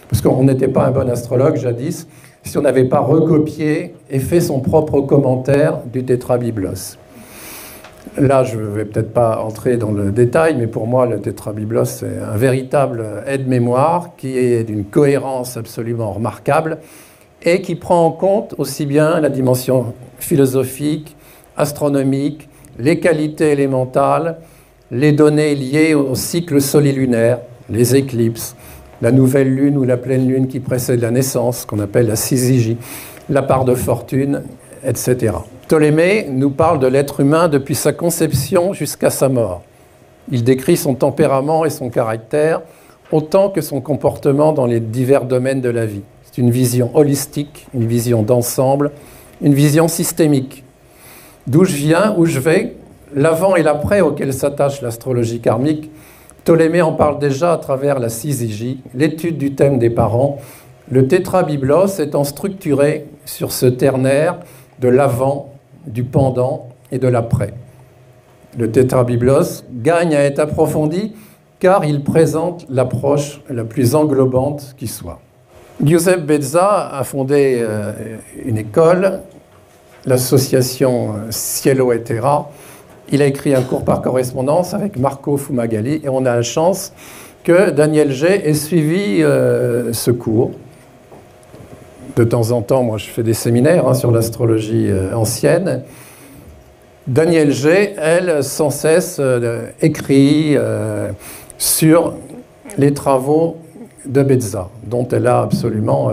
Parce qu'on n'était pas un bon astrologue jadis si on n'avait pas recopié et fait son propre commentaire du tétrabiblos. Là, je ne vais peut-être pas entrer dans le détail, mais pour moi, le tétrabiblos, c'est un véritable aide-mémoire qui est d'une cohérence absolument remarquable et qui prend en compte aussi bien la dimension philosophique, astronomique, les qualités élémentales, les données liées au cycle solilunaire, les éclipses, la nouvelle lune ou la pleine lune qui précède la naissance, qu'on appelle la syzygie, la part de fortune, etc. Ptolémée nous parle de l'être humain depuis sa conception jusqu'à sa mort. Il décrit son tempérament et son caractère, autant que son comportement dans les divers domaines de la vie. C'est une vision holistique, une vision d'ensemble, une vision systémique. D'où je viens, où je vais, l'avant et l'après auquel s'attache l'astrologie karmique, Ptolémée en parle déjà à travers la syzygie, l'étude du thème des parents, le tétrabiblos étant structuré sur ce ternaire de l'avant, du pendant et de l'après. Le tétrabiblos gagne à être approfondi car il présente l'approche la plus englobante qui soit. Giuseppe Bezza a fondé une école, l'association Cielo et Terra. Il a écrit un cours par correspondance avec Marco Fumagalli et on a la chance que Daniel G ait suivi ce cours. De temps en temps, moi je fais des séminaires sur l'astrologie ancienne. Daniel G, elle, sans cesse écrit sur les travaux de Bezza, dont elle a absolument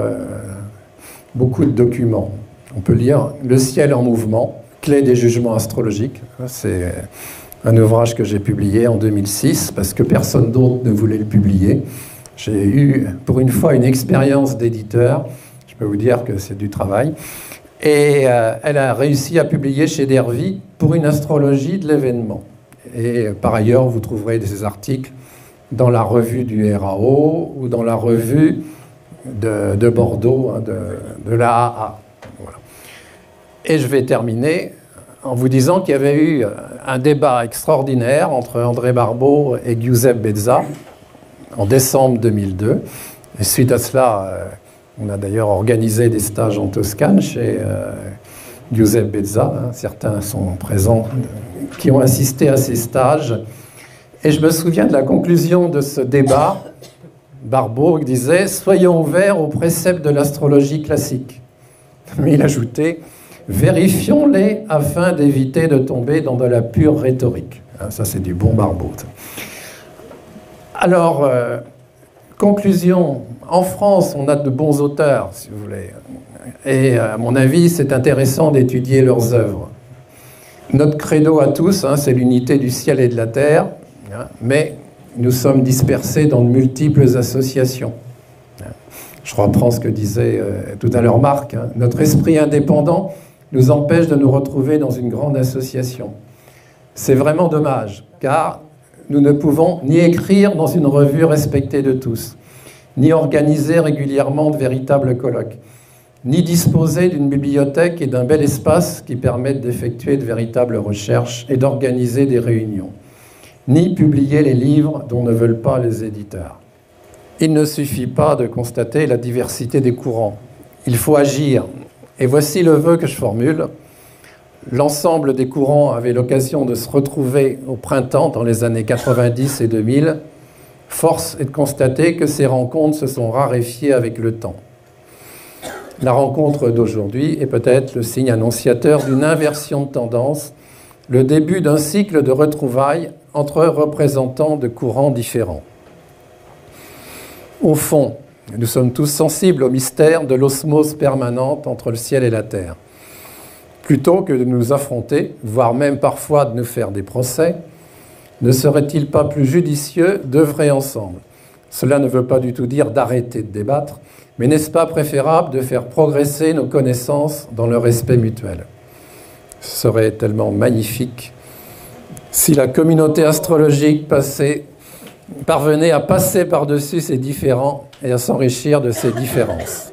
beaucoup de documents. On peut lire Le ciel en mouvement, clé des jugements astrologiques. C'est un ouvrage que j'ai publié en 2006 parce que personne d'autre ne voulait le publier. J'ai eu pour une fois une expérience d'éditeur. Je peux vous dire que c'est du travail. Et elle a réussi à publier chez Dervy pour une astrologie de l'événement. Et par ailleurs, vous trouverez des articles dans la revue du RAO ou dans la revue de Bordeaux, de la AA. Voilà. Et je vais terminer en vous disant qu'il y avait eu un débat extraordinaire entre André Barbeau et Giuseppe Bezza en décembre 2002. Et suite à cela, on a d'ailleurs organisé des stages en Toscane chez Giuseppe Bezza. Certains sont présents qui ont assisté à ces stages. Et je me souviens de la conclusion de ce débat. Barbeau disait « Soyons ouverts aux préceptes de l'astrologie classique ». Mais il ajoutait « Vérifions-les afin d'éviter de tomber dans de la pure rhétorique ». Ça, c'est du bon Barbeau. Alors, conclusion, en France, on a de bons auteurs, si vous voulez. Et à mon avis, c'est intéressant d'étudier leurs œuvres. Notre credo à tous, c'est l'unité du ciel et de la terre, mais nous sommes dispersés dans de multiples associations. Je reprends ce que disait tout à l'heure Marc. Notre esprit indépendant nous empêche de nous retrouver dans une grande association. C'est vraiment dommage, car nous ne pouvons ni écrire dans une revue respectée de tous, ni organiser régulièrement de véritables colloques, ni disposer d'une bibliothèque et d'un bel espace qui permettent d'effectuer de véritables recherches et d'organiser des réunions, ni publier les livres dont ne veulent pas les éditeurs. Il ne suffit pas de constater la diversité des courants. Il faut agir. Et voici le vœu que je formule. L'ensemble des courants avait l'occasion de se retrouver au printemps dans les années 90 et 2000. Force est de constater que ces rencontres se sont raréfiées avec le temps. La rencontre d'aujourd'hui est peut-être le signe annonciateur d'une inversion de tendance, le début d'un cycle de retrouvailles entre représentants de courants différents. Au fond, nous sommes tous sensibles au mystère de l'osmose permanente entre le ciel et la terre. Plutôt que de nous affronter, voire même parfois de nous faire des procès, ne serait-il pas plus judicieux d'œuvrer ensemble? Cela ne veut pas du tout dire d'arrêter de débattre, mais n'est-ce pas préférable de faire progresser nos connaissances dans le respect mutuel? Ce serait tellement magnifique si la communauté astrologique parvenait à passer par-dessus ces différends et à s'enrichir de ces différences.